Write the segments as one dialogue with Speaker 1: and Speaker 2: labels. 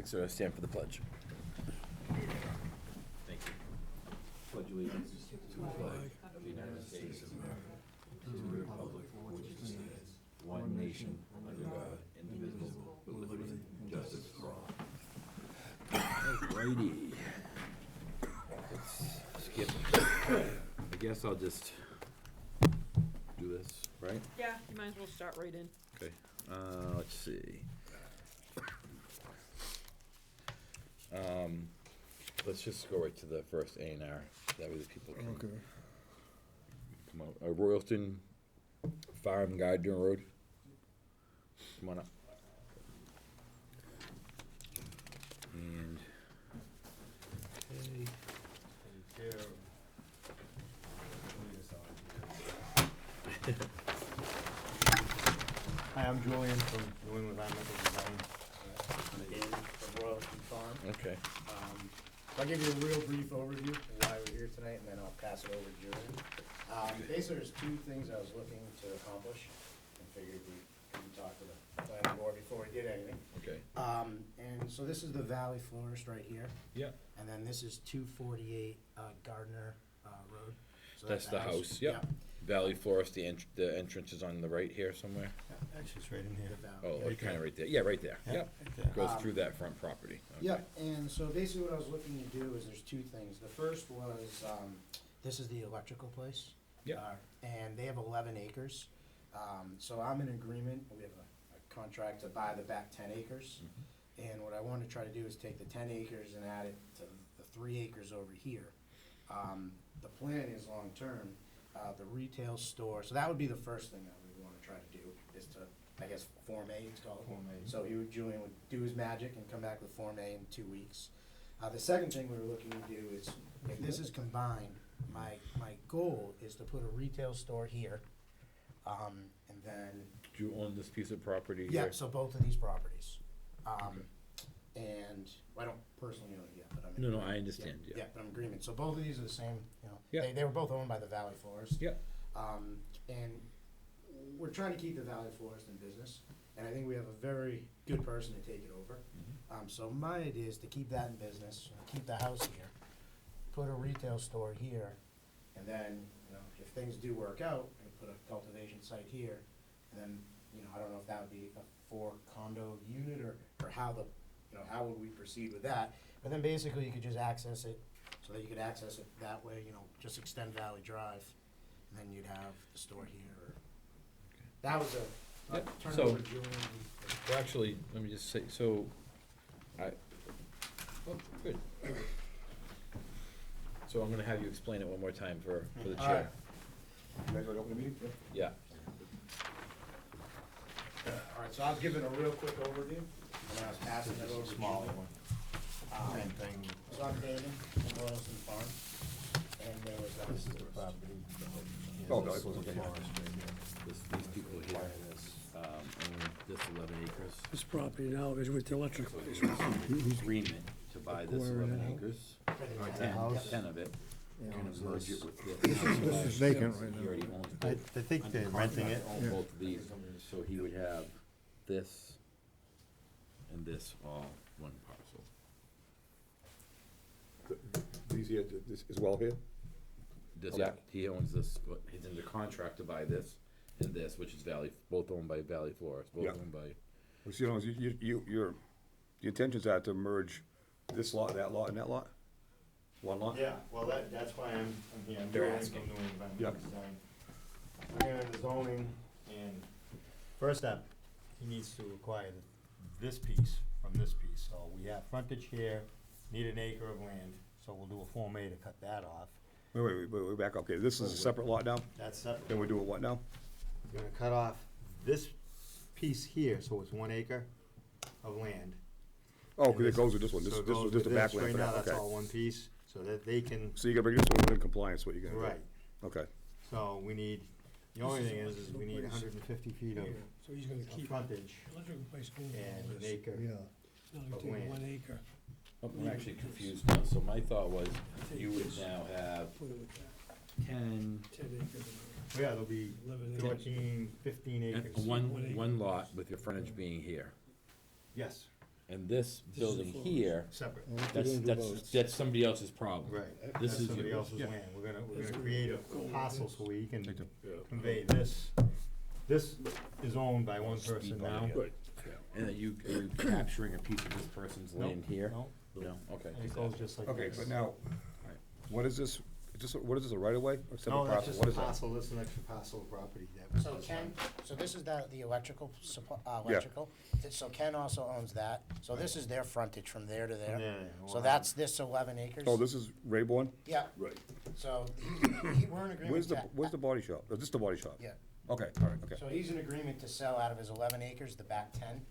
Speaker 1: Stand for the pledge. Thank you. Pledge allegiance to the flag of the United States of America, to the republic for which it stands, one nation, under God, indivisible, with liberty and justice for all. Alrighty. Let's skip. I guess I'll just do this, right?
Speaker 2: Yeah, you might as well start right in.
Speaker 1: Okay. Let's see. Let's just go right to the first A and R. That way the people can come out. Royalston Farm, Adjourn Road. Come on up. And okay.
Speaker 3: Hi, I'm Julian from New England Environmental Design. Again, from Royalston Farm.
Speaker 1: Okay.
Speaker 3: I'll give you a real brief overview of why we're here tonight, and then I'll pass it over to Julian. Basically, there's two things I was looking to accomplish, and figured we could talk to the planning board before we did anything.
Speaker 1: Okay.
Speaker 3: And so this is the Valley Florist right here,
Speaker 1: Yeah.
Speaker 3: and then this is 248 Gardner Road. So
Speaker 1: That's the house. Yep. Valley Florist. The entrance is on the right here somewhere.
Speaker 3: Actually, it's right in here.
Speaker 1: Oh, kind of right there. Yeah, right there. Yep.
Speaker 3: Okay.
Speaker 1: Goes through that front property. Okay.
Speaker 3: Yeah, and so basically what I was looking to do is there's two things. The first was, this is the electrical place.
Speaker 1: Yeah.
Speaker 3: And they have 11 acres. So I'm in agreement, we have a contract to buy the back 10 acres.
Speaker 1: Mm-hmm.
Speaker 3: And what I want to try to do is take the 10 acres and add it to the 3 acres over here. The plan is long-term, the retail store, so that would be the first thing that we want to try to do, is to, I guess, Form A, it's called.
Speaker 4: Form A.
Speaker 3: So Julian would do his magic and come back with Form A in 2 weeks. The second thing we were looking to do is, if this is combined, my goal is to put a retail store here, and then,
Speaker 1: Do you own this piece of property
Speaker 3: yeah,
Speaker 1: here?
Speaker 3: so both of these properties.
Speaker 1: Okay.
Speaker 3: And well, I don't personally own it yet, but I'm in
Speaker 1: No,
Speaker 3: agreement.
Speaker 1: I understand, yeah.
Speaker 3: Yeah, but I'm in agreement. So both of these are the same, you know,
Speaker 1: Yeah.
Speaker 3: they were both owned by the Valley Florist.
Speaker 1: Yeah.
Speaker 3: And we're trying to keep the Valley Florist in business, and I think we have a very good person to take it over.
Speaker 1: Mm-hmm.
Speaker 3: So my idea is to keep that in business, keep the house here, put a retail store here, and then, you know, if things do work out, I put a cultivation site here, and then, you know, I don't know if that would be a 4 condo unit or how the, you know, how would we proceed with that? But then basically you could just access it, so that you could access it that way, you know, just extend Valley Drive, and then you'd have the store here. That was a,
Speaker 1: Yep.
Speaker 3: turn it
Speaker 1: So-
Speaker 3: over to Julian.
Speaker 1: Well, actually, let me just say, oh, good. So I'm gonna have you explain it one more time for the
Speaker 3: All
Speaker 1: chair.
Speaker 4: You guys want to open the meeting?
Speaker 1: Yeah.
Speaker 3: All right, so I'll give it a real quick overview, and I was passing it over to
Speaker 4: Smaller
Speaker 3: Julian.
Speaker 4: one. Same thing.
Speaker 3: So I'm Damon from Royalston Farm, and there was,
Speaker 4: This is the property. Oh, no, This it wasn't is the there. forest right here.
Speaker 1: These people here own this 11 acres.
Speaker 5: This property now is with the electric
Speaker 1: So
Speaker 5: place.
Speaker 1: there's an agreement to buy this
Speaker 5: Acquire it
Speaker 1: 11
Speaker 5: now.
Speaker 1: acres,
Speaker 4: The house.
Speaker 1: 10 of it,
Speaker 4: Yeah,
Speaker 1: and
Speaker 4: owns
Speaker 1: merge
Speaker 4: this.
Speaker 1: it with this.
Speaker 5: This is vacant right
Speaker 1: He
Speaker 5: now.
Speaker 1: already owns
Speaker 4: I
Speaker 1: both.
Speaker 4: think they're
Speaker 1: Under
Speaker 4: renting it.
Speaker 1: contract,
Speaker 5: Yeah.
Speaker 1: Own both of these, so he would have this and this all one parcel.
Speaker 6: These here, this is well here?
Speaker 1: This, yeah, he owns this, but he's under contract to buy this and this, which is both owned by Valley Florist, both
Speaker 6: Yeah.
Speaker 1: owned by,
Speaker 6: Well, see, your intentions are to merge this lot, that lot, and that lot? One lot?
Speaker 3: Yeah, well, that's why I'm here. I'm
Speaker 1: They're
Speaker 3: Julian
Speaker 1: asking.
Speaker 3: from New England
Speaker 6: Yeah.
Speaker 3: Design. Looking at the zoning, and first step, he needs to acquire this piece from this piece. So we have frontage here, need an acre of land, so we'll do a Form A to cut that off.
Speaker 6: Wait, back up. Okay, this is a separate lot now?
Speaker 3: That's separate.
Speaker 6: Then we do a what now?
Speaker 3: We're gonna cut off this piece here, so it's 1 acre of land.
Speaker 6: Oh, because it goes with this one. This
Speaker 3: So it
Speaker 6: this
Speaker 3: goes
Speaker 6: was just a
Speaker 3: with this.
Speaker 6: backland
Speaker 3: Right
Speaker 6: for
Speaker 3: now,
Speaker 6: that,
Speaker 3: that's all
Speaker 6: okay.
Speaker 3: one piece, so that they can,
Speaker 6: So you gotta bring this one within compliance, what you're gonna do?
Speaker 3: right.
Speaker 6: Okay.
Speaker 3: So we need, the only thing is we need 150 feet of
Speaker 5: So he's gonna keep
Speaker 3: frontage
Speaker 5: electrical place going.
Speaker 3: and an acre.
Speaker 5: Yeah. Now
Speaker 3: of
Speaker 5: he's taking
Speaker 3: land.
Speaker 5: 1 acre,
Speaker 1: I'm actually confused now, so my thought was, you would now have
Speaker 5: put it with that,
Speaker 1: 10,
Speaker 5: 10 acres.
Speaker 3: Yeah, there'll be
Speaker 5: 11 acres.
Speaker 3: 14, 15 acres.
Speaker 1: one lot with your frontage being here.
Speaker 3: Yes,
Speaker 1: And this
Speaker 5: is
Speaker 1: building
Speaker 5: for us.
Speaker 1: here,
Speaker 7: Separate.
Speaker 1: that's somebody else's problem.
Speaker 7: Right.
Speaker 1: This
Speaker 7: That's
Speaker 1: is
Speaker 7: somebody
Speaker 1: yours.
Speaker 7: else's
Speaker 6: Yeah.
Speaker 7: land. We're
Speaker 5: That's
Speaker 7: gonna
Speaker 5: what
Speaker 7: create a
Speaker 5: we're going
Speaker 7: parcel
Speaker 5: with.
Speaker 7: so we can
Speaker 6: Take the-
Speaker 7: convey this. This is owned by one
Speaker 1: Speed
Speaker 7: person
Speaker 1: bump.
Speaker 7: now.
Speaker 5: Right.
Speaker 1: And are you capturing a piece of this person's
Speaker 7: Nope,
Speaker 1: land here?
Speaker 7: no.
Speaker 1: No, okay.
Speaker 7: And it goes just like
Speaker 6: Okay,
Speaker 7: this.
Speaker 6: but now, what is this, what is this, a right of way or separate
Speaker 7: No, that's
Speaker 6: parcel?
Speaker 7: just
Speaker 6: What
Speaker 7: a
Speaker 6: is that?
Speaker 7: parcel, this is an extra parcel of property that was.
Speaker 3: So Ken, so this is the electrical,
Speaker 6: Yeah.
Speaker 3: electrical, so Ken also owns that, so this is their frontage from there to there.
Speaker 7: Yeah,
Speaker 3: So that's this 11 acres?
Speaker 6: Oh, this is Rayborn?
Speaker 3: Yeah,
Speaker 5: Right.
Speaker 3: so we're in agreement
Speaker 6: Where's
Speaker 3: to.
Speaker 6: where's the body shop? Is this the body shop?
Speaker 3: Yeah,
Speaker 6: Okay, all right, okay.
Speaker 3: so he's in agreement to sell out of his 11 acres, the back 10.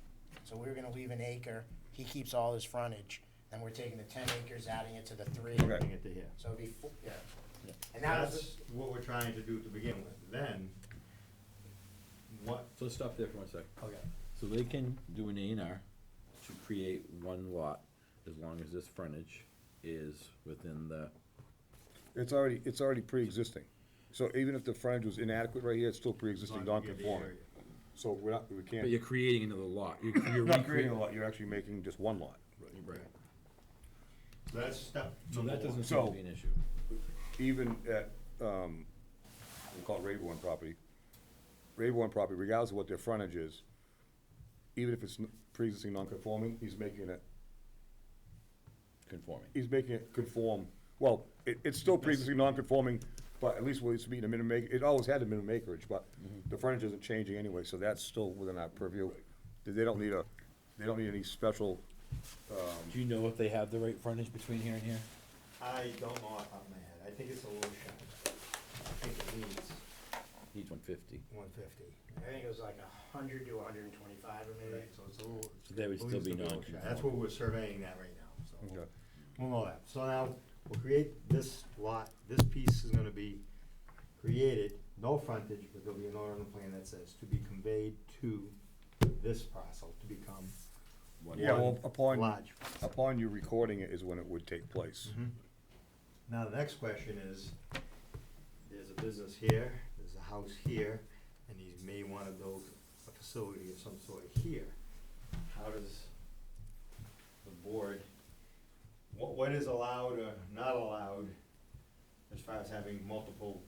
Speaker 3: So we're gonna leave an acre, he keeps all his frontage, and we're taking the 10 acres, adding it to the 3.
Speaker 6: Okay.
Speaker 7: Bring it to here.
Speaker 3: So it'd be, yeah. And now
Speaker 7: That's what we're trying to do to begin with. Then, what,
Speaker 1: So let's stop there for 1 second.
Speaker 3: okay.
Speaker 1: So they can do an A&R to create one lot as long as this frontage is within the,
Speaker 6: It's already pre-existing. So even if the frontage was inadequate right here, it's still pre-existing
Speaker 7: as long as you get the
Speaker 6: non-conforming.
Speaker 7: area.
Speaker 6: So we
Speaker 1: but
Speaker 6: can't,
Speaker 1: you're creating another lot. You're
Speaker 6: you're not creating
Speaker 1: recreating
Speaker 6: a lot, you're actually making just one lot.
Speaker 1: Right.
Speaker 7: So that's step
Speaker 1: So
Speaker 7: number
Speaker 1: that doesn't
Speaker 7: one.
Speaker 1: seem to
Speaker 6: So-
Speaker 1: be an issue.
Speaker 6: Even at, we call it Rayborn property, regardless of what their frontage is, even if it's pre-existing non-conforming, he's making it conform, well, it's still pre-existing non-conforming, but at least it's meeting a minimum it always had a minimum acreage, but the frontage isn't changing anyway, so that's still within our purview. They don't need any special,
Speaker 1: Do you know if they have the right frontage between here and here?
Speaker 7: I don't know off the top of my head. I think it's a little shy. I think it needs
Speaker 1: Needs 150.
Speaker 7: 150.
Speaker 3: I think it was like 100 to 125 or maybe.
Speaker 7: Right, so it's a little.
Speaker 1: So they would still be
Speaker 7: a little shy. That's what
Speaker 1: non-conforming.
Speaker 7: we're surveying that right now, so.
Speaker 6: Okay.
Speaker 7: We'll know that. So now, we'll create this lot, this piece is gonna be created, no frontage, but there'll be an order on the plan that says to be conveyed to this parcel to become
Speaker 6: yeah, well,
Speaker 7: one large.
Speaker 6: upon you recording it is when it would take place.
Speaker 7: Now, the next question is, there's a business here, there's a house here, and he may wanna build a facility of some sort here. How does the board, what is allowed or not allowed as far as having multiple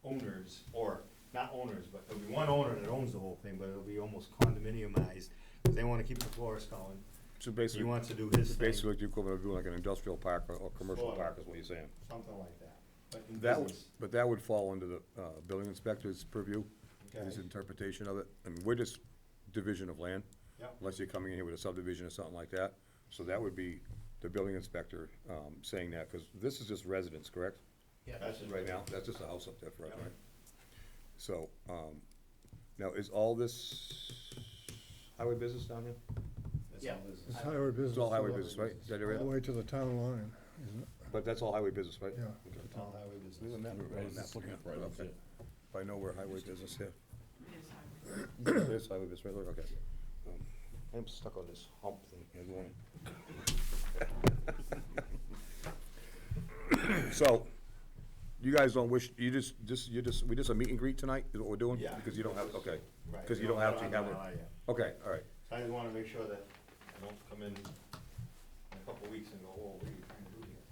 Speaker 7: owners, or not owners, but there'll be one owner that owns the whole thing, but it'll be almost condominiumized, cause they wanna keep the florist going.
Speaker 6: So
Speaker 7: He
Speaker 6: basically,
Speaker 7: wants to do his thing,
Speaker 6: basically what you equivalent of doing like an industrial park or commercial
Speaker 7: Sort of.
Speaker 6: park is what you're saying.
Speaker 7: something like that, but in
Speaker 6: That would,
Speaker 7: business.
Speaker 6: but that would fall under the, building inspector's purview, his
Speaker 7: Okay.
Speaker 6: interpretation of it, and we're just division of land.
Speaker 7: Yep.
Speaker 6: Unless you're coming in here with a subdivision or something like that, so that would be the building inspector, saying that, cause this is just residence, correct?
Speaker 3: Yeah.
Speaker 7: That's just
Speaker 6: Right now, that's just a house up there for us,
Speaker 7: Yeah.
Speaker 6: right? So, now, is all this highway business down here?
Speaker 3: Yeah.
Speaker 5: It's highway business.
Speaker 6: It's all highway business, right? Is that
Speaker 5: All the
Speaker 6: area?
Speaker 5: way to the town line, isn't it?
Speaker 6: But that's all highway business, right?
Speaker 5: Yeah.
Speaker 6: Okay.
Speaker 7: It's all highway business.
Speaker 6: Isn't that-
Speaker 1: Right, it's looking at right, that's
Speaker 6: Okay.
Speaker 1: it.
Speaker 6: If I know where highway business here. It's highway business, right, look, okay. I'm stuck on this hump thing here going. So, you guys don't wish, we just a meet and greet tonight, is what we're doing?
Speaker 7: Yeah.
Speaker 6: Because you don't have, okay,
Speaker 7: Right,
Speaker 6: because
Speaker 7: we
Speaker 6: you don't have to
Speaker 7: have
Speaker 6: have
Speaker 7: it
Speaker 6: it,
Speaker 7: on yet.
Speaker 6: okay, all right.
Speaker 7: So I just wanna make sure that I don't come in a couple of weeks and go, oh, what are you trying to do here?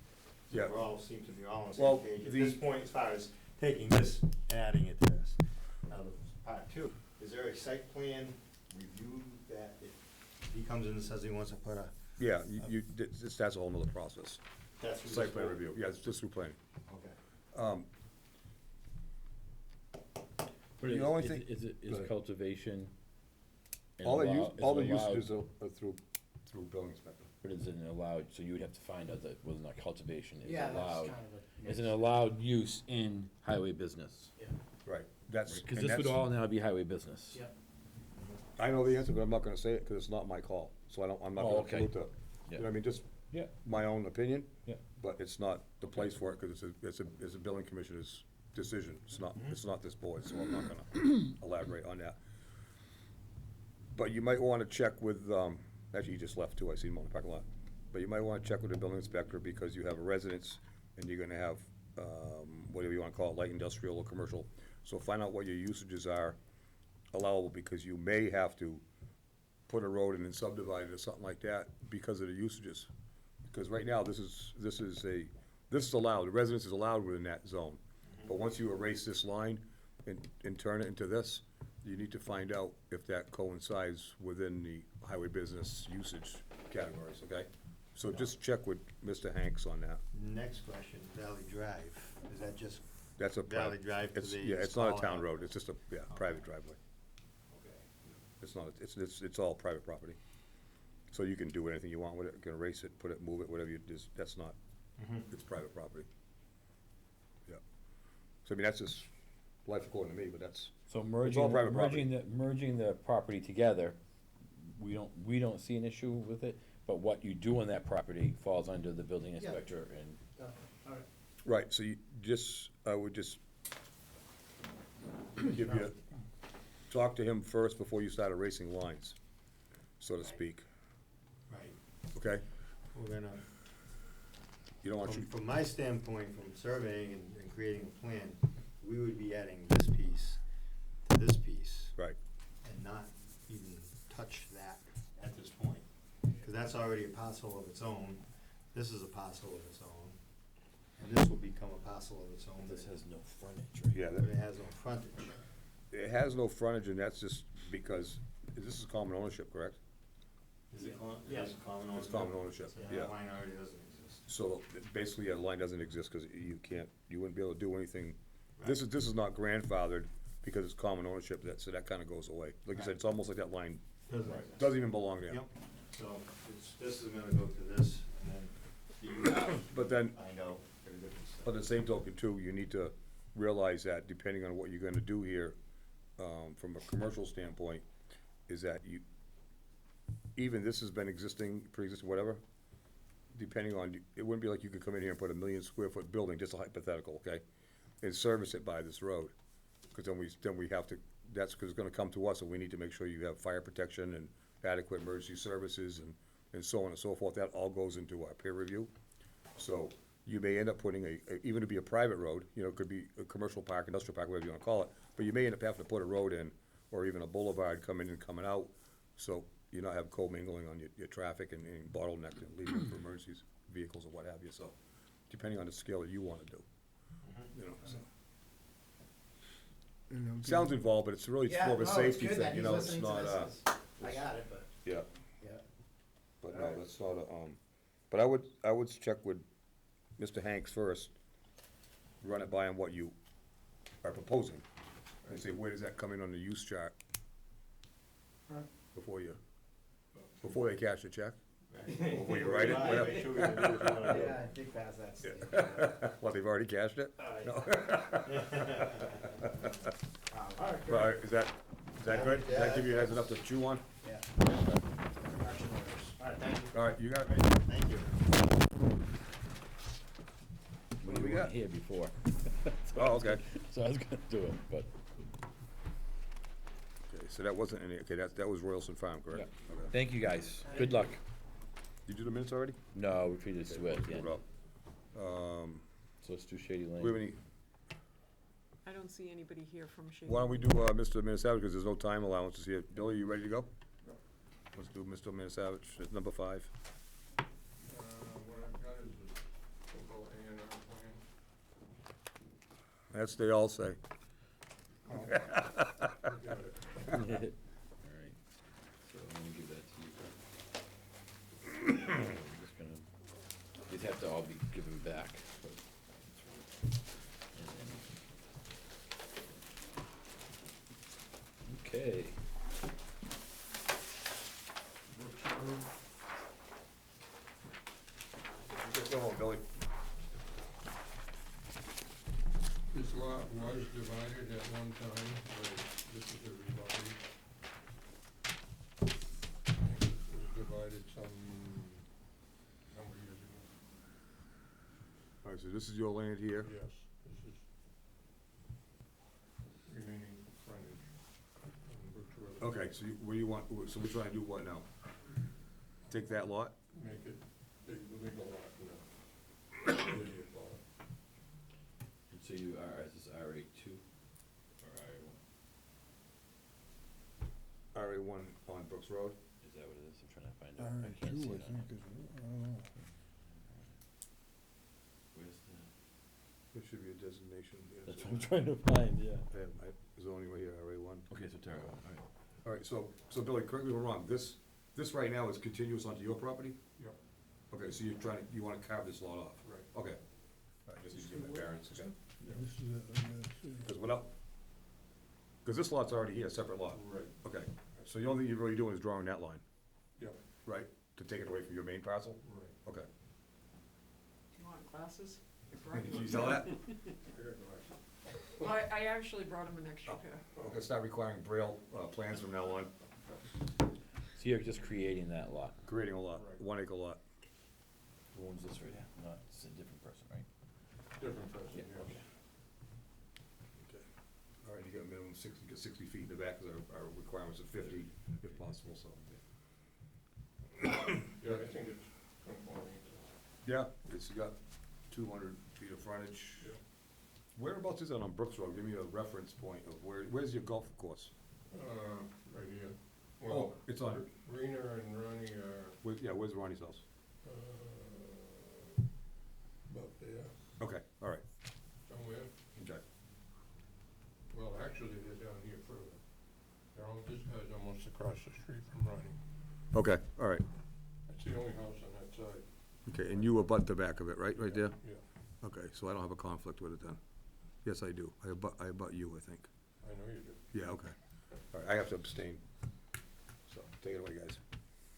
Speaker 7: So
Speaker 6: Yeah.
Speaker 7: we all seem to be all on the
Speaker 6: Well,
Speaker 7: same page at
Speaker 6: the-
Speaker 7: this point, as far as taking this, and adding it to this. Now, the part two, is there a site plan review that if he comes in and says he wants to put a,
Speaker 6: Yeah, that's a whole nother process.
Speaker 7: that's. through
Speaker 6: Site
Speaker 7: this
Speaker 6: plan
Speaker 7: board?
Speaker 6: review, yeah, it's just through planning.
Speaker 7: Okay.
Speaker 1: But
Speaker 6: The
Speaker 1: is,
Speaker 6: only
Speaker 1: is,
Speaker 6: thing-
Speaker 1: is it,
Speaker 6: Go
Speaker 1: is
Speaker 6: ahead.
Speaker 1: cultivation an
Speaker 6: All the
Speaker 1: allowed-
Speaker 6: usages
Speaker 1: allowed-
Speaker 6: are through building inspector.
Speaker 1: But is it an allowed, so you would have to find out that whether or not cultivation is
Speaker 3: Yeah, that's
Speaker 1: allowed.
Speaker 3: kind of a.
Speaker 1: Is an allowed use in highway business?
Speaker 3: Yeah.
Speaker 6: Right, that's.
Speaker 1: Cause
Speaker 6: and
Speaker 1: this would
Speaker 6: that's-
Speaker 1: all now be highway business.
Speaker 3: Yeah.
Speaker 6: I know the answer, but I'm not gonna say it, cause it's not my call, so I'm not
Speaker 1: Oh,
Speaker 6: gonna
Speaker 1: okay.
Speaker 6: pollute the, you
Speaker 1: Yeah.
Speaker 6: know what I mean, just
Speaker 1: Yeah.
Speaker 6: my own opinion.
Speaker 1: Yeah.
Speaker 6: But it's not the place for it, cause it's a building commissioner's decision, it's not this board, so I'm not gonna elaborate on that. But you might wanna check with, actually, you just left too, I see him on the parking lot. But you might wanna check with the building inspector, because you have a residence, and you're gonna have, whatever you wanna call it, light industrial or commercial. So find out what your usages are allowable, because you may have to put a road in and subdivide it or something like that because of the usages. Because right now, this is allowed, the residence is allowed within that zone. But once you erase this line and turn it into this, you need to find out if that coincides within the highway business usage categories, okay? So just check with Mr. Hanks on that.
Speaker 7: Next question, Valley Drive, is that just
Speaker 6: That's a
Speaker 7: Valley
Speaker 6: private,
Speaker 7: Drive to
Speaker 6: it's,
Speaker 7: the?
Speaker 6: yeah, it's not a town road, it's just a, yeah, private driveway.
Speaker 7: Okay.
Speaker 6: It's not, it's all private property. So you can do anything you want with it, you can erase it, put it, move it, whatever you, just, that's not, it's private property. Yeah. So I mean, that's just life according to me, but that's,
Speaker 1: So
Speaker 6: all
Speaker 1: merging,
Speaker 6: private property.
Speaker 1: merging the property together, we don't see an issue with it, but what you do on that property falls under the building
Speaker 3: Yeah.
Speaker 1: inspector and.
Speaker 3: Alright.
Speaker 6: right, so you just, I would just give you, talk to him first before you start erasing lines, so to speak,
Speaker 7: Right,
Speaker 6: okay?
Speaker 7: we're gonna,
Speaker 6: You don't want you,
Speaker 7: from my standpoint, from surveying and creating a plan, we would be adding this piece to this piece
Speaker 6: right,
Speaker 7: and not even touch that at this point. Cause that's already a parcel of its own, this is a parcel of its own, and this will become a parcel of its own.
Speaker 1: This has no frontage,
Speaker 6: yeah,
Speaker 7: But it has no frontage.
Speaker 6: it has no frontage, and that's just because, this is common ownership, correct?
Speaker 7: Is it common,
Speaker 3: Yes.
Speaker 7: it's common ownership?
Speaker 6: It's common ownership,
Speaker 7: So
Speaker 6: yeah.
Speaker 7: that line already doesn't exist.
Speaker 6: So basically, a line doesn't exist because you can't, you wouldn't be able to do anything. This is not grandfathered because it's common ownership, so that kinda goes away. Like I said, it's almost like that line
Speaker 7: Doesn't exist.
Speaker 6: doesn't even belong there.
Speaker 7: Yep, so this is gonna go to this, and then you
Speaker 6: But then,
Speaker 7: find out every different stuff.
Speaker 6: on the same token too, you need to realize that depending on what you're gonna do here, from a commercial standpoint, is that you, even this has been existing, pre-existing, whatever, depending on, it wouldn't be like you could come in here and put a 1,000,000 square foot building, just a hypothetical, okay? And service it by this road, cause then we have to, that's, cause it's gonna come to us, and we need to make sure you have fire protection and adequate emergency services and so on and so forth, that all goes into our peer review. So, you may end up putting even to be a private road, you know, it could be a commercial park, industrial park, whatever you wanna call it, but you may end up having to put a road in, or even a boulevard coming in and coming out, so you not have co-mingling on your traffic and bottleneck and leaving for emergencies, vehicles or what have you, so, depending on the scale that you wanna do, you know, so.
Speaker 5: And it'll
Speaker 6: Sounds
Speaker 5: give-
Speaker 6: involved, but it's really
Speaker 3: Yeah,
Speaker 6: more of a
Speaker 3: no, it's
Speaker 6: safety
Speaker 3: good that
Speaker 6: thing, you
Speaker 3: he's
Speaker 6: know, it's
Speaker 3: listening to
Speaker 6: not,
Speaker 3: this. I got it, but,
Speaker 6: yeah,
Speaker 3: yeah.
Speaker 6: but no,
Speaker 3: Alright.
Speaker 6: that's not a, but I would check with Mr. Hanks first, run it by him what you are proposing, and say, where does that come in on the use chart?
Speaker 3: Right.
Speaker 6: Before they cash the check, before you write it, whatever.
Speaker 7: Make sure we can do what you wanna do.
Speaker 3: Yeah, I think past that stage.
Speaker 6: Well, they've already cashed it? No.
Speaker 3: Alright,
Speaker 6: Well,
Speaker 3: good.
Speaker 6: is that good? Does that give you guys enough to chew on?
Speaker 3: Yeah. Action orders. Alright, thank you.
Speaker 6: All right, you got it?
Speaker 7: Thank you.
Speaker 6: What do we
Speaker 1: You weren't
Speaker 6: got?
Speaker 1: here before,
Speaker 6: Oh, okay.
Speaker 1: so I was gonna do it, but.
Speaker 6: Okay, so that wasn't any, okay, that was Royalston Farm, correct?
Speaker 1: Yeah.
Speaker 6: Okay.
Speaker 1: Thank you, guys. Good luck.
Speaker 6: Did you do the minutes already?
Speaker 1: No, we treated
Speaker 6: Okay,
Speaker 1: Sweat,
Speaker 6: let's
Speaker 1: yeah.
Speaker 6: move it up.
Speaker 1: So let's do Shady Lane.
Speaker 6: We have any,
Speaker 2: I don't see anybody here from Shady.
Speaker 6: why don't we do, Mr. Matusewicz, because there's no time allowances here. Billy, you ready to go? Let's do Mr. Matusewicz, it's number 5.
Speaker 4: What I've got is a local A&R plan.
Speaker 6: That's they all say.
Speaker 4: Oh, forget it.
Speaker 1: All right, so I'm gonna give that to you. I'm just gonna, these have to all be given back. but that's right. And then- Okay.
Speaker 6: Go home, Billy.
Speaker 4: This lot was divided at one time, but this is a revised. It was divided some number of years ago.
Speaker 6: All right, so this is your land here.
Speaker 4: Yes, this is remaining frontage on Brooks Road.
Speaker 6: Okay, so what do you want, so we're trying to do what now? Take that lot?
Speaker 4: Make it big, legal lot, no. Immediate lot.
Speaker 1: And so you are, is this RA two or RA one?
Speaker 6: RA1 on Brooks Road?
Speaker 1: It's find out. I
Speaker 5: R2,
Speaker 1: can't see
Speaker 5: I
Speaker 1: that.
Speaker 5: think, is, I don't know.
Speaker 1: Where's the,
Speaker 6: There should be a designation here.
Speaker 1: that's what I'm trying to find, yeah.
Speaker 6: Zoning right here, RA1.
Speaker 1: Okay, so Tara, all right.
Speaker 6: All right, so Billy, correct me if I'm wrong, this right now is continuous onto your property?
Speaker 4: Yep.
Speaker 6: Okay, so you wanna carve this lot off?
Speaker 4: Right.
Speaker 6: Okay. All right, just need to give that variance, okay?
Speaker 5: This is it, I gotta see.
Speaker 6: Because this lot's already here, separate lot.
Speaker 4: Right.
Speaker 6: Okay, so the only thing you're really doing is drawing that line,
Speaker 4: Yep.
Speaker 6: right? To take it away from your main parcel?
Speaker 4: Right.
Speaker 6: Okay.
Speaker 2: Do you want glasses?
Speaker 6: Can you sell that?
Speaker 4: I got glasses.
Speaker 2: Well, I actually brought him an extra pair.
Speaker 6: I'm gonna start requiring Braille, plans from now on,
Speaker 1: So you're just creating that lot.
Speaker 6: creating a lot,
Speaker 4: Right.
Speaker 6: 1 acre lot.
Speaker 1: Who owns this right here? Not, it's a different person, right?
Speaker 4: Different person,
Speaker 1: Yeah,
Speaker 4: yes.
Speaker 1: okay.
Speaker 6: Okay. All right, you got a minimum 60 feet in the back, because our requirements are 50 if possible, so.
Speaker 4: Yeah, I think it's conforming.
Speaker 6: Yeah, it's got 200 feet of frontage.
Speaker 4: Yeah.
Speaker 6: Whereabouts is that on Brooks Road? Give me a reference point of where's your golf course?
Speaker 4: Right here.
Speaker 6: Oh,
Speaker 4: Well,
Speaker 6: it's on,
Speaker 4: Rena and Ronnie are,
Speaker 6: where's Ronnie's house?
Speaker 4: about there,
Speaker 6: Okay, all right,
Speaker 4: somewhere.
Speaker 6: okay.
Speaker 4: Well, actually, they're down here further. This guy's almost across the street from Ronnie.
Speaker 6: Okay, all right.
Speaker 4: That's the only house on that side.
Speaker 6: Okay, and you abut the back of it, right there?
Speaker 4: Yeah,
Speaker 6: Okay, so I don't have a conflict with it then? Yes, I do. I abut you, I think.
Speaker 4: I know you do.
Speaker 6: Yeah, okay. All right, I have to abstain. So, take it away, guys.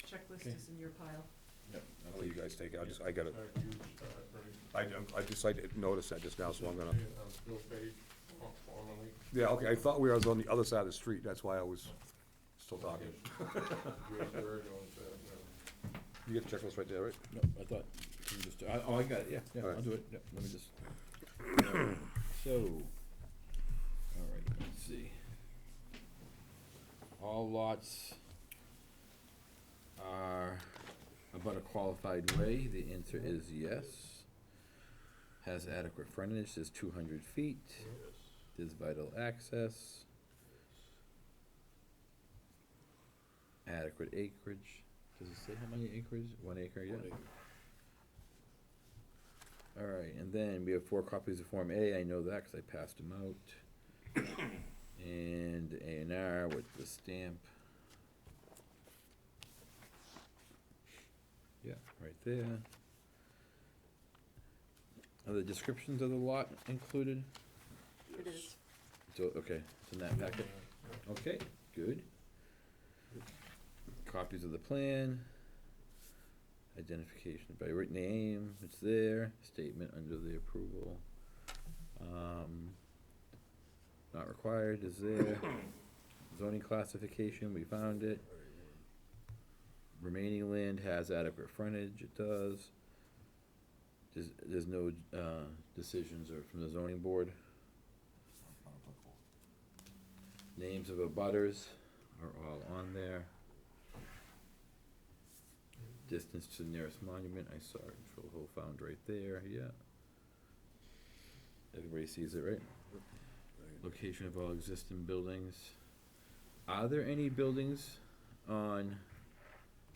Speaker 2: Checklist
Speaker 1: Okay.
Speaker 2: is in your pile.
Speaker 1: Yep.
Speaker 6: I'll let you guys take it. I got it.
Speaker 4: You start, right?
Speaker 6: I didn't notice that just now, so I'm gonna.
Speaker 4: Bill Page, formerly.
Speaker 6: Yeah, okay, I thought we were on the other side of the street, that's why I was still talking.
Speaker 4: Yes, Bird owns that now.
Speaker 6: You get the checklist right there, right?
Speaker 1: No, I thought, you just, I got it, yeah,
Speaker 6: All right.
Speaker 1: I'll do it, yeah, let me just. So, all right, let's see. All lots are about a qualified way, the answer is yes. Has adequate frontage, there's 200 feet, there's vital access. Adequate acreage, does it say how many acres? 1 acre, yeah. All right, and then we have 4 copies of Form A, I know that because I passed them out. And A&R with the stamp. Yeah, right there. Are the descriptions of the lot included?
Speaker 2: It is.
Speaker 1: So, okay, it's in that packet? Okay, good. Copies of the plan. Identification by written name, it's there, statement under the approval. Not required is there. Zoning classification, we found it. Remaining land has adequate frontage, it does. There's no, decisions or from the zoning board. Names of abutters are all on there. Distance to the nearest monument, I saw it, Drill hole found right there, yeah. Everybody sees it, right? Location of all existing buildings. Are there any buildings on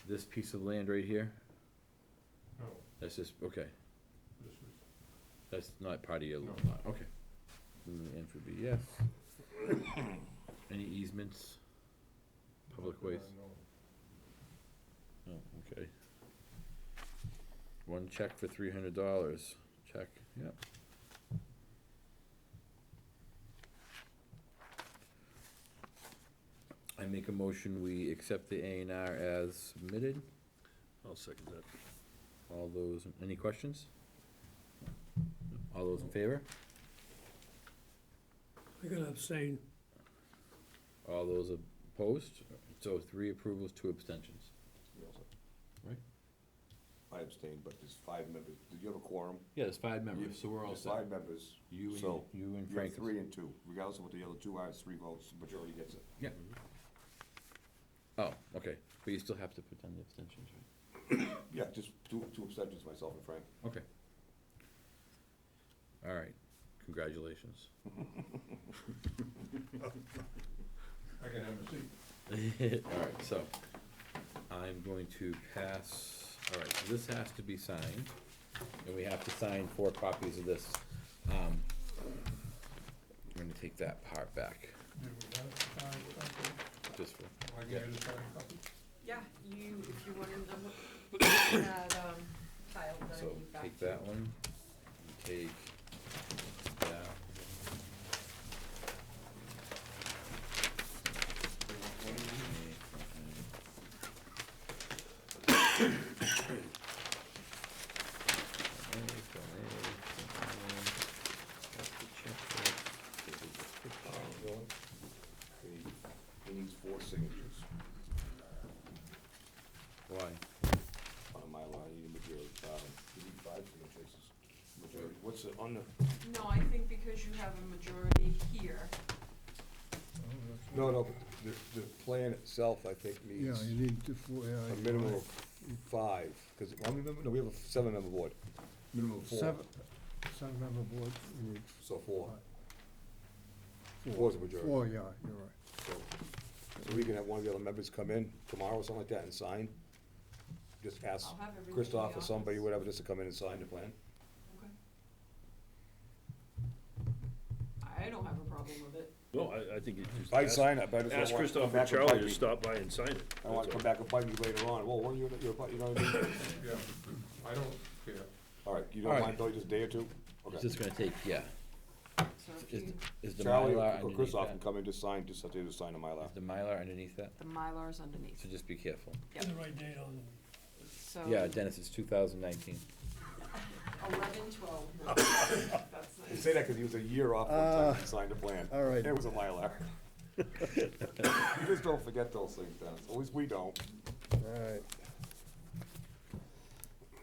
Speaker 1: this piece of land right here?
Speaker 4: No,
Speaker 1: That's just, okay,
Speaker 4: this is,
Speaker 1: that's not part of your
Speaker 4: No.
Speaker 1: lot, okay. Then the answer would be yes. Any easements? Public
Speaker 4: not that I
Speaker 1: ways?
Speaker 4: know.
Speaker 1: Oh, okay. One check for $300, check, yep. I make a motion, we accept the A&R as submitted.
Speaker 6: I'll second that.
Speaker 1: All those, any questions? All those in favor?
Speaker 8: I'm gonna abstain.
Speaker 1: All those opposed? So 3 approvals, 2 abstentions. Right.
Speaker 6: I abstained, but there's 5 members. Did you have a quorum?
Speaker 1: Yeah, there's 5 members, so we're all
Speaker 6: There's
Speaker 1: set.
Speaker 6: 5 members.
Speaker 1: You
Speaker 6: So,
Speaker 1: and
Speaker 6: You have
Speaker 1: Frank.
Speaker 6: 3 and 2. Regardless of what the other 2 are, it's 3 votes, majority gets it.
Speaker 1: Yeah. Oh, okay, but you still have to put down the abstentions, right?
Speaker 6: Yeah, just 2 abstentions, myself and Frank.
Speaker 1: Okay. All right, congratulations.
Speaker 4: I can have a seat.
Speaker 1: All right, so, I'm going to pass, all right, so this has to be signed, and we have to sign 4 copies of this. I'm gonna take that part back,
Speaker 4: Do we have a signed copy?
Speaker 1: just for,
Speaker 4: I can get a signed copy?
Speaker 2: Yeah, if you wanted them, had, filed, then
Speaker 1: so
Speaker 2: you've got.
Speaker 1: take that one, take that.
Speaker 6: He needs 4 signatures
Speaker 1: Why?
Speaker 6: on my line, you need majority, you need 5 signatures. Majority, what's it on the?
Speaker 2: No, I think because you have a majority here,
Speaker 6: No, the plan itself, I think,
Speaker 5: Yeah,
Speaker 6: needs
Speaker 5: you need to, yeah.
Speaker 6: a minimum of 5, because, how many member, no, we have a 7-member board. Minimum of 4.
Speaker 5: Seven-member board, you need
Speaker 6: So 4.
Speaker 5: four.
Speaker 6: Four's a majority.
Speaker 5: 4, yeah, you're right.
Speaker 6: So we can have one of the other members come in tomorrow or something like that and sign. Just ask
Speaker 2: I'll have everything in the
Speaker 6: Christoph or
Speaker 2: office.
Speaker 6: somebody, whatever, just to come in and sign the plan.
Speaker 2: Okay. I don't have a problem with it.
Speaker 8: No, I think you just
Speaker 6: I'd
Speaker 8: ask,
Speaker 6: sign it, but I just
Speaker 8: ask
Speaker 6: don't want it to come
Speaker 8: Christoph
Speaker 6: back
Speaker 8: and
Speaker 6: and
Speaker 8: Charlie
Speaker 6: bite
Speaker 8: to
Speaker 6: me.
Speaker 8: stop by and sign it.
Speaker 6: I want it to come back and bite me later on. Well, when you're, you know what I mean?
Speaker 4: Yeah, I don't care.
Speaker 6: All right, you
Speaker 1: All
Speaker 6: don't
Speaker 1: right.
Speaker 6: mind though, just a day or two?
Speaker 1: It's
Speaker 6: Okay.
Speaker 1: just gonna take, yeah,
Speaker 2: So if
Speaker 1: is,
Speaker 2: you,
Speaker 1: is the
Speaker 6: Charlie
Speaker 1: Mylar
Speaker 6: or
Speaker 1: underneath
Speaker 6: Christoph
Speaker 1: that?
Speaker 6: can come in, just sign, just have to sign the Mylar.
Speaker 1: Is the Mylar underneath that?
Speaker 2: the Mylar's underneath,
Speaker 1: So just be careful.
Speaker 2: Yep.
Speaker 5: The right date on
Speaker 2: so.
Speaker 1: Yeah, Dennis, it's 2019.
Speaker 2: 11/12. That's
Speaker 6: You
Speaker 2: nice.
Speaker 6: say that because he was a year off one time he signed the plan.
Speaker 5: all right.
Speaker 6: It was a Mylar. You just don't forget those things, Dennis. At least we don't.
Speaker 5: All right.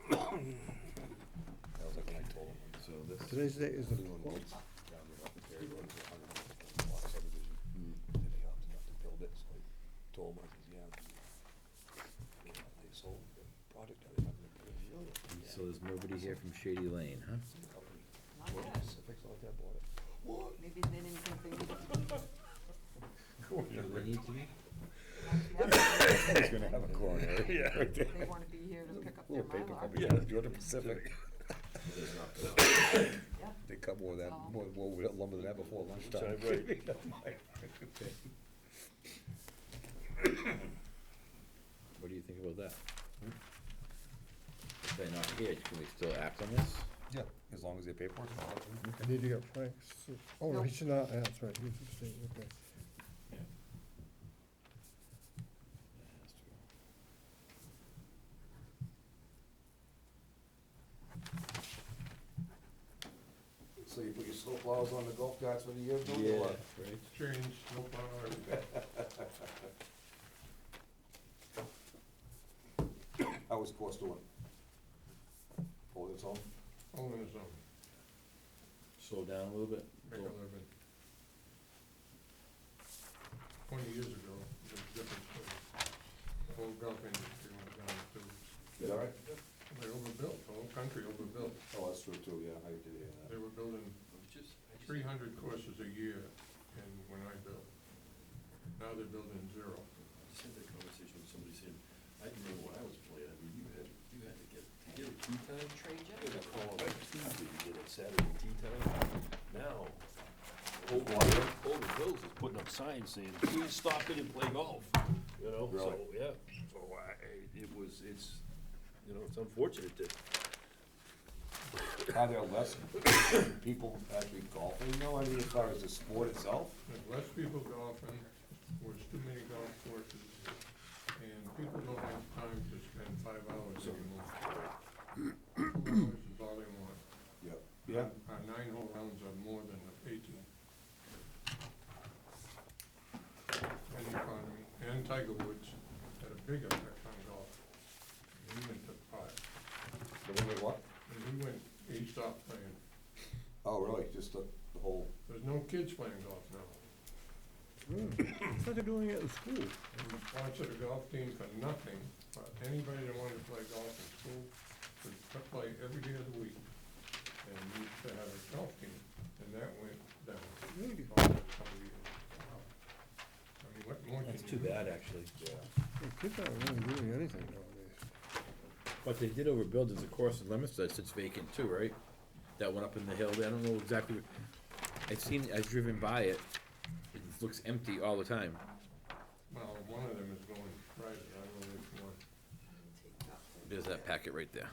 Speaker 6: That was like when I told him.
Speaker 1: So this,
Speaker 5: Today's date is the
Speaker 6: Doing
Speaker 5: 12th.
Speaker 6: woods down there up in Perry Road, it was a 100 lot subdivision. And they opted not to build it, so I told him, I said, yeah. They sold the project, they're not gonna put it in.
Speaker 1: so there's nobody here from Shady Lane, huh?
Speaker 2: Not yet.
Speaker 6: Pacific, something like that, bought it. What?
Speaker 2: Maybe they didn't think they needed to.
Speaker 1: Do they need to be?
Speaker 6: He's gonna have a coronary. Yeah, right there.
Speaker 2: They wanna be here to pick up their
Speaker 6: Little paper
Speaker 2: Mylar.
Speaker 6: company, yeah, Georgia Pacific.
Speaker 2: Yeah.
Speaker 6: They cut more of that, more lumber than that before lunchtime.
Speaker 8: Time, right.
Speaker 1: What do you think about that? If they're not here, can we still act on this?
Speaker 6: Yeah, as long as their paperwork's not up.
Speaker 5: I need to get Frank's, oh,
Speaker 2: Nope.
Speaker 5: he's not, that's right, he's abstaining, okay.
Speaker 6: So you put your snow plows on the golf carts for the year, don't you?
Speaker 1: Yeah,
Speaker 6: or
Speaker 1: right.
Speaker 4: Change, no plow, everything.
Speaker 6: How was the course doing? Hold its own?
Speaker 4: Holding his own,
Speaker 1: Slow down a little bit.
Speaker 4: make a living. 20 years ago, there was a different story. The whole golf industry went down the tubes.
Speaker 6: Is that right?
Speaker 4: They overbuilt, the whole country overbuilt.
Speaker 6: Oh, that's true too, yeah, I did hear that.
Speaker 4: They were building 300 courses a year, and when I built, now they're building 0.
Speaker 8: Just had that conversation with somebody saying, I remember when I was playing, I mean, you had to get a tea time.
Speaker 2: Trade you.
Speaker 8: You had to call on like Tuesday to get a Saturday tea time. Now, Holden Hills is putting up signs saying, please stop in and play golf, you know, so,
Speaker 6: Really?
Speaker 8: yeah. So it's, you know, it's unfortunate that,
Speaker 6: Are there less people actually golfing though, I mean, as far as the sport itself?
Speaker 4: There's less people golfing, there's too many golf courses, and people don't have time to spend 5 hours anymore. 2 hours is all they want.
Speaker 6: Yep. Yeah.
Speaker 4: Our 9-hole rounds are more than the 18. And the economy, and Tiger Woods had a big effect on golf. He went to pot,
Speaker 6: The one with what?
Speaker 4: and he stopped playing.
Speaker 6: Oh, really, just the whole,
Speaker 4: There's no kids playing golf now.
Speaker 5: I thought they're doing it in school.
Speaker 4: We sponsored a golf team for nothing, but anybody that wanted to play golf in school could play every day of the week. And we used to have a golf team, and that went down.
Speaker 5: Really?
Speaker 4: All that couple of years. Wow. I mean, what more can you
Speaker 1: That's
Speaker 4: do?
Speaker 1: too bad, actually.
Speaker 6: yeah.
Speaker 5: Kids aren't really doing anything nowadays.
Speaker 1: But they did overbuild, there's a course in Leominster that sits vacant too, right? That one up in the hill, I don't know exactly, I've seen, I've driven by it, it looks empty all the time.
Speaker 4: Well, one of them is going private, I don't know which one.
Speaker 2: Take that.
Speaker 1: There's that packet right there.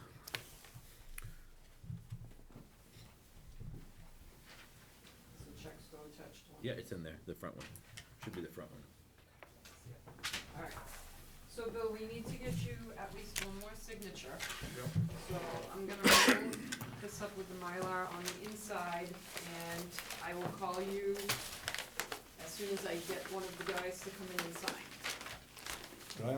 Speaker 2: So check still attached one.
Speaker 1: Yeah, it's in there, the front one, should be the front one.
Speaker 2: Alright, so Bill, we need to get you at least one more signature.
Speaker 4: Yep.
Speaker 2: So I'm gonna roll this up with the Mylar on the inside, and I will call you as soon as I get one of the guys to come in and sign.
Speaker 6: I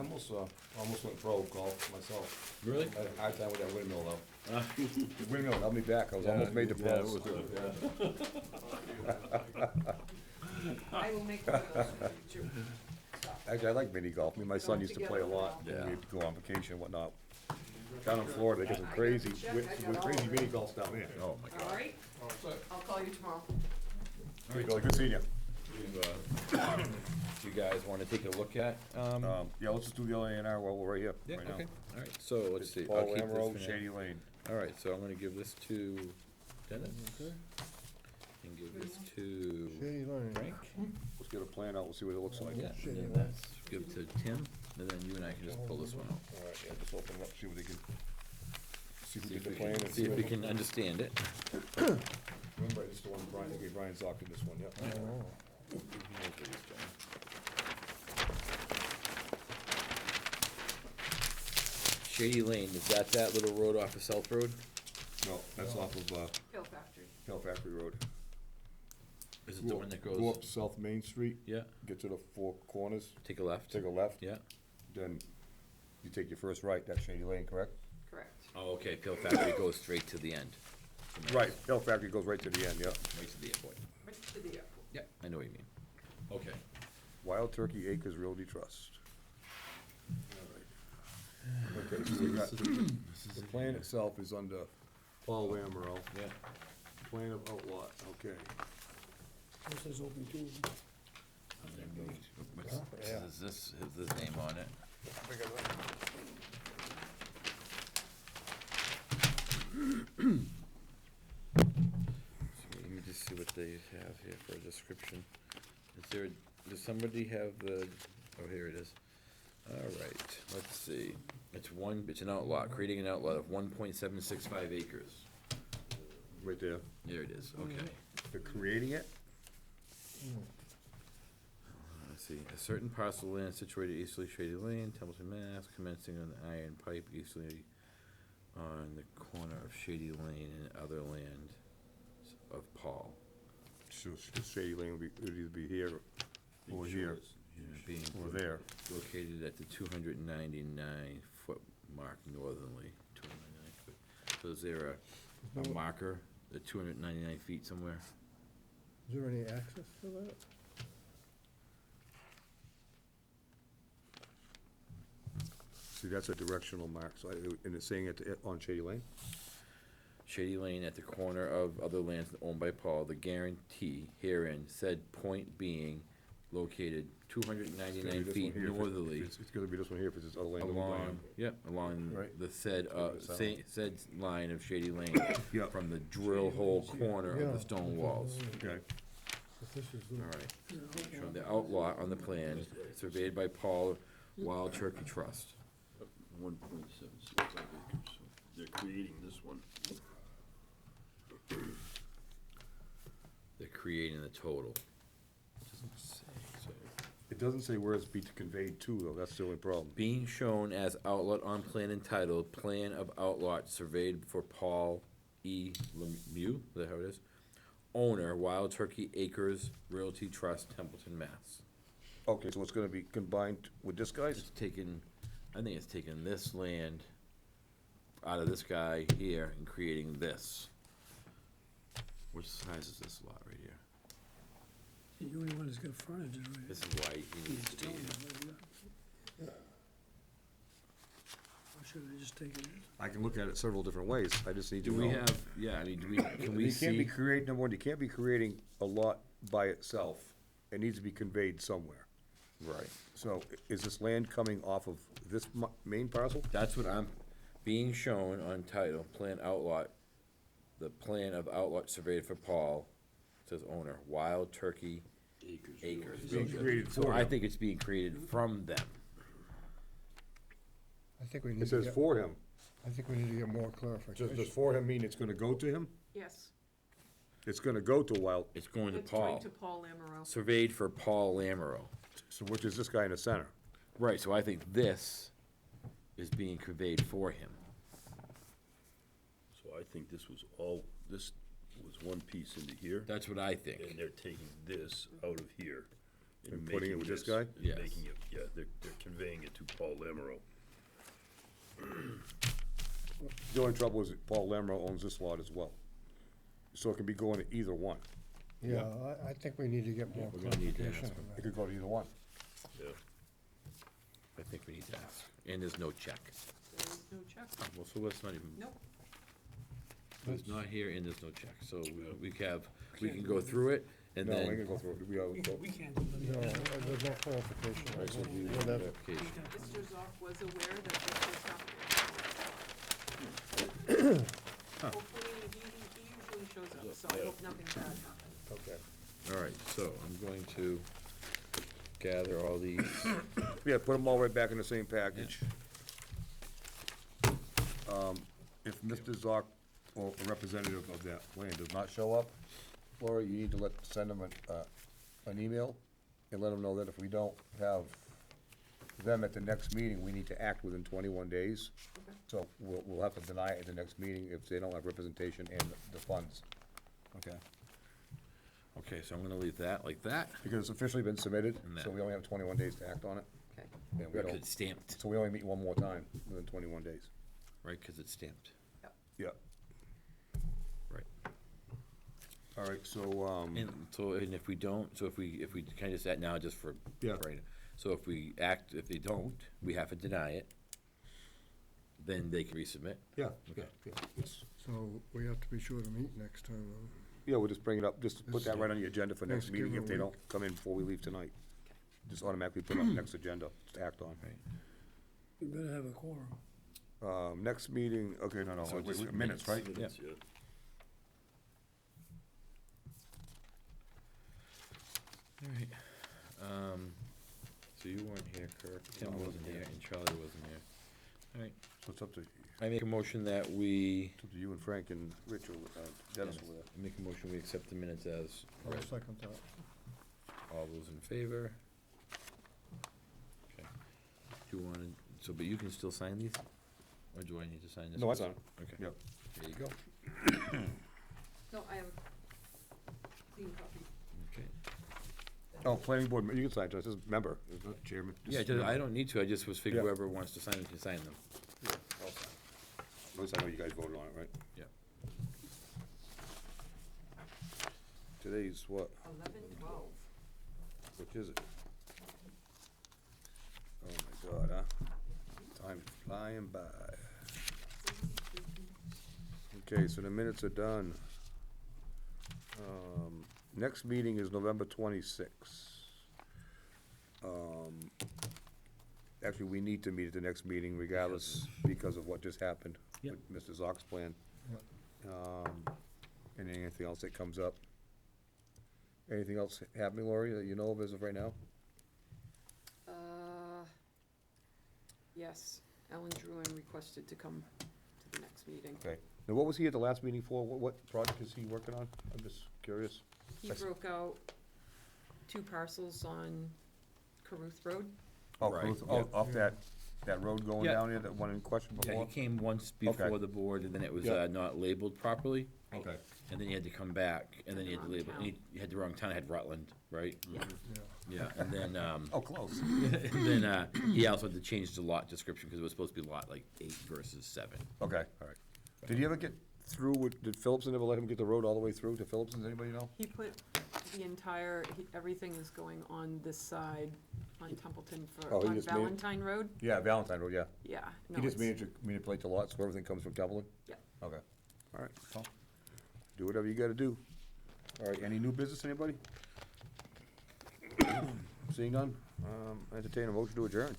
Speaker 6: almost went pro golf myself.
Speaker 1: Really?
Speaker 6: I had a hard time with that windmill though. The windmill held me back, I was almost made to pros.
Speaker 2: I will make one of those for you too. So,
Speaker 6: Actually, I like mini golf, me and my son used to play a lot,
Speaker 1: Yeah.
Speaker 6: when we'd go on vacation and whatnot. Down in Florida, they got some crazy, crazy mini golfs down there.
Speaker 1: Oh, my God.
Speaker 2: alright,
Speaker 4: Oh, so,
Speaker 2: I'll call you tomorrow.
Speaker 6: There you go, good seeing you.
Speaker 1: Do you guys wanna take a look at,
Speaker 6: Yeah, let's just do the A&R while we're right here,
Speaker 1: yeah,
Speaker 6: right now.
Speaker 1: okay, alright, so let's see, I'll
Speaker 6: Paul
Speaker 1: keep this
Speaker 6: Lamoreux,
Speaker 1: for now.
Speaker 6: Shady Lane.
Speaker 1: Alright, so I'm gonna give this to Dennis,
Speaker 5: Okay.
Speaker 1: and give this to
Speaker 5: Shady Lane.
Speaker 1: Frank.
Speaker 6: Let's get a plan out, we'll see what it looks like.
Speaker 1: Yeah,
Speaker 5: Shady
Speaker 1: and
Speaker 5: Lane.
Speaker 1: then that's, give it to Tim, and then you and I can just pull this one out.
Speaker 6: All right, yeah, just open it up, see what they can, see who
Speaker 1: See
Speaker 6: did
Speaker 1: if
Speaker 6: the
Speaker 1: we
Speaker 6: plan.
Speaker 1: can,
Speaker 6: and
Speaker 1: see if we
Speaker 6: what-
Speaker 1: can understand it.
Speaker 6: Remember, it's the one Brian, I gave Brian Zocker this one, yeah.
Speaker 5: Oh.
Speaker 1: Shady Lane, is that little road off of South Road?
Speaker 6: No, that's off of,
Speaker 2: Hill Factory.
Speaker 6: Hill Factory Road.
Speaker 1: Is it the one that
Speaker 6: Go
Speaker 1: goes,
Speaker 6: up South Main Street,
Speaker 1: yeah,
Speaker 6: get to the four corners,
Speaker 1: take a left?
Speaker 6: take a left,
Speaker 1: Yeah,
Speaker 6: then you take your first right, that's Shady Lane, correct?
Speaker 2: Correct.
Speaker 1: oh, okay, Pill Factory goes straight to the end.
Speaker 6: Right, Hill Factory goes right to the end, yeah.
Speaker 1: Right to the airport.
Speaker 2: Right to the airport.
Speaker 1: Yeah, I know what you mean. Okay.
Speaker 6: Wild Turkey Acres Realty Trust. Okay, so we got, the plan itself is under Paul Lamoreux,
Speaker 1: Yeah.
Speaker 6: plan of outlot, okay.
Speaker 5: This is open too.
Speaker 1: Is this name on it? So let me just see what they have here for a description. Does somebody have the, oh, here it is. All right, let's see. It's an outlot, creating an outlot of 1.765 acres.
Speaker 6: Right there.
Speaker 1: There it is, okay.
Speaker 6: They're creating it?
Speaker 1: Let's see, a certain parcel of land situated easterly Shady Lane, Templeton, Mass, commencing on the Iron Pipe easterly on the corner of Shady Lane and other land of Paul.
Speaker 6: So Shady Lane would either be here or here,
Speaker 1: Being
Speaker 6: or there.
Speaker 1: located at the 299-foot mark northerly, 299 foot. So is there a marker, the 299 feet somewhere?
Speaker 5: Is there any access to that?
Speaker 6: See, that's a directional mark, so and it's saying it on Shady Lane?
Speaker 1: Shady Lane at the corner of other lands owned by Paul, the guarantee herein, said point being located
Speaker 6: It's gonna be
Speaker 1: 299
Speaker 6: this
Speaker 1: feet
Speaker 6: one here if
Speaker 1: northerly
Speaker 6: It's gonna be this one here if it's this other land. owned by
Speaker 1: along,
Speaker 6: him.
Speaker 1: yep, along
Speaker 6: Right.
Speaker 1: the said,
Speaker 6: South.
Speaker 1: said line of Shady Lane,
Speaker 6: Yep.
Speaker 1: from the drill hole corner of
Speaker 5: Yeah.
Speaker 1: the stone walls.
Speaker 6: Okay,
Speaker 5: But this is the.
Speaker 1: All right, show the outlaw on the plan, surveyed by Paul Wild Turkey Trust.
Speaker 8: 1.765 acres, so they're creating this one.
Speaker 1: They're creating the total. Doesn't say, so.
Speaker 6: it doesn't say where it's be conveyed to, though, that's the only problem.
Speaker 1: Being shown as outlet on plan entitled, Plan of Outlot Surveyed for Paul E. Lemieux, is that how it is? Owner, Wild Turkey Acres Realty Trust, Templeton, Mass.
Speaker 6: Okay, so it's gonna be combined with this guy's?
Speaker 1: It's taking, I think it's taking this land out of this guy here and creating this. Which size is this lot right here?
Speaker 9: The only one that's got frontage is right.
Speaker 1: This is why he needs to be here.
Speaker 9: Or should I just take it?
Speaker 6: I can look at it several different ways, I just need to
Speaker 1: Do
Speaker 6: know.
Speaker 1: we have, yeah, I mean, do we, can we
Speaker 6: You can't be
Speaker 1: see?
Speaker 6: creating, number one, you can't be creating a lot by itself, it needs to be conveyed somewhere.
Speaker 1: Right.
Speaker 6: So is this land coming off of this main parcel?
Speaker 1: That's what I'm being shown on title, plan outlot, the plan of outlot surveyed for Paul, says owner, Wild Turkey Acres.
Speaker 6: Being created
Speaker 1: So
Speaker 6: for
Speaker 1: I
Speaker 6: him.
Speaker 1: think it's being created from them.
Speaker 5: I think we need
Speaker 6: It
Speaker 5: to
Speaker 6: says
Speaker 5: get,
Speaker 6: for him.
Speaker 5: I think we need to get more
Speaker 6: Does
Speaker 5: clarification.
Speaker 6: for him mean it's gonna go to him?
Speaker 2: Yes,
Speaker 6: It's gonna go to Wild,
Speaker 1: It's going to
Speaker 2: it's going
Speaker 1: Paul,
Speaker 2: to Paul Lamoreux.
Speaker 1: surveyed for Paul Lamoreux.
Speaker 6: so which is this guy in the center?
Speaker 1: Right, so I think this is being conveyed for him.
Speaker 8: So I think this was one piece into here,
Speaker 1: That's what I think.
Speaker 8: and they're taking this out of here.
Speaker 6: And putting it
Speaker 8: making
Speaker 6: with this guy?
Speaker 8: and
Speaker 1: Yes.
Speaker 8: Making it, yeah, they're conveying it to Paul Lamoreux.
Speaker 6: The only trouble is that Paul Lamro owns this lot as well. So it can be going to either one.
Speaker 5: Yeah, I think we need to get more
Speaker 1: we're gonna need to
Speaker 5: clarification
Speaker 1: ask
Speaker 5: on
Speaker 6: It
Speaker 5: that.
Speaker 6: could go to either one.
Speaker 8: Yeah.
Speaker 1: I think we need to ask. And there's no check.
Speaker 2: There is no check.
Speaker 1: Well, so let's not even,
Speaker 2: Nope.
Speaker 1: it's not here and there's no check. So we can go through it and
Speaker 6: No, we can
Speaker 1: then.
Speaker 6: go through it. We
Speaker 9: We can't do
Speaker 5: No,
Speaker 9: that.
Speaker 5: there's no clarification.
Speaker 6: Right, so we-
Speaker 5: We'll have-
Speaker 1: Application.
Speaker 2: Mr. Zoff was aware that this was happening. Hopefully, he usually shows up, so I hope nothing bad happens.
Speaker 6: Okay.
Speaker 1: All right, so I'm going to gather all these.
Speaker 6: Yeah, put them all right back in the same package. If Mr. Zoc or a representative of that land does not show up, Laura, you need to send them an email and let them know that if we don't have them at the next meeting, we need to act within 21 days.
Speaker 2: Okay.
Speaker 6: So we'll have to deny it at the next meeting if they don't have representation and the funds. Okay?
Speaker 1: Okay, so I'm gonna leave that like that.
Speaker 6: Because it's officially been submitted,
Speaker 1: And
Speaker 6: so
Speaker 1: that.
Speaker 6: we only have 21 days to act on it.
Speaker 2: Okay.
Speaker 6: And we
Speaker 1: Because
Speaker 6: don't,
Speaker 1: it's stamped,
Speaker 6: so we only meet one more time within 21 days.
Speaker 1: right, because it's stamped.
Speaker 6: Yeah.
Speaker 1: Right.
Speaker 6: All right, so,
Speaker 1: And so, and if we don't, so if we kind of set now just for.
Speaker 6: Yeah.
Speaker 1: Right, so if we act, if they don't, we have to deny it. Then they can resubmit.
Speaker 6: yeah,
Speaker 1: Okay.
Speaker 5: So we have to be sure to meet next time.
Speaker 6: Yeah, we'll just bring it up, just put that right on the agenda for next meeting if they
Speaker 5: Thanksgiving
Speaker 6: don't come in before we leave tonight. Just automatically put it on the next agenda to act on.
Speaker 1: Right.
Speaker 9: We better have a quorum.
Speaker 6: Next meeting, okay, no,
Speaker 1: So just
Speaker 6: minutes, right?
Speaker 8: Minutes, yeah.
Speaker 1: All right, so you weren't here, Kirk, Tim wasn't here, and Charlie wasn't here. All right,
Speaker 6: So it's up to,
Speaker 1: I make a motion that we,
Speaker 6: it's up to you and Frank and Rich or Dennis over there.
Speaker 1: I make a motion, we accept the minutes as
Speaker 5: I'll
Speaker 1: read.
Speaker 5: second that.
Speaker 1: All those in favor? Okay. Do you wanna, so, but you can still sign these? Or do I need to sign this?
Speaker 6: No,
Speaker 1: one?
Speaker 6: I signed
Speaker 1: Okay.
Speaker 6: Yep.
Speaker 1: There you go.
Speaker 2: No, I have a clean copy.
Speaker 1: Okay.
Speaker 6: Oh, planning board, you can sign it, it says member, it's not chairman.
Speaker 1: Yeah, I don't need to, I just was figuring
Speaker 6: Yeah.
Speaker 1: whoever wants to sign it can sign them.
Speaker 6: At least I know you guys voted on it, right?
Speaker 1: Yeah.
Speaker 6: Today's what,
Speaker 2: 11/12.
Speaker 6: which is it? Oh my God, huh? Time flying by. Okay, so the minutes are done. Next meeting is November 26th. Actually, we need to meet at the next meeting regardless because of what just happened
Speaker 1: Yep.
Speaker 6: with Mr. Zock's plan. And anything else that comes up. Anything else happening, Lori, that you know of as of right now?
Speaker 2: Yes, Ellen Druin requested to come to the next meeting.
Speaker 6: Okay. Now, what was he at the last meeting for? What project is he working on? I'm just curious.
Speaker 2: He
Speaker 6: Yes.
Speaker 2: broke out 2 parcels on Caruth Road.
Speaker 6: Oh,
Speaker 1: Right,
Speaker 6: Ruth,
Speaker 1: yeah.
Speaker 6: off that road going
Speaker 1: Yeah.
Speaker 6: down here, that one in question
Speaker 1: Yeah,
Speaker 6: before?
Speaker 1: he came once before the board, and then it was,
Speaker 6: Yeah.
Speaker 1: not labeled properly,
Speaker 6: Okay.
Speaker 1: and then he had to come back, and then he had to
Speaker 2: Wrong
Speaker 1: label, and he had the wrong town, had Rutland, right?
Speaker 2: Yeah.
Speaker 1: Yeah, and then,
Speaker 6: Oh, close.
Speaker 1: and then, he also had to change the lot description, because it was supposed to be lot like 8 versus 7.
Speaker 6: Okay.
Speaker 1: All right.
Speaker 6: Did he ever get through with, did Phillipson ever let him get the road all the way through to Phillipson's, anybody know?
Speaker 2: He put the entire, everything is going on this side on Templeton
Speaker 6: Oh, he
Speaker 2: on
Speaker 6: just made it-
Speaker 2: Valentine Road.
Speaker 6: Yeah, Valentine Road, yeah.
Speaker 2: Yeah, no,
Speaker 6: He just
Speaker 2: it's,
Speaker 6: manipulate the lots so everything comes from Templeton?
Speaker 2: Yeah.
Speaker 6: Okay, all right, well, do whatever you gotta do. All right, any new business, anybody? seeing none, entertain a motion to adjourn.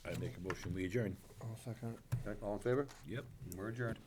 Speaker 8: I make a motion, we adjourn.
Speaker 5: I'll second it.
Speaker 6: Okay, all in favor?
Speaker 8: Yep.
Speaker 6: We're adjourned.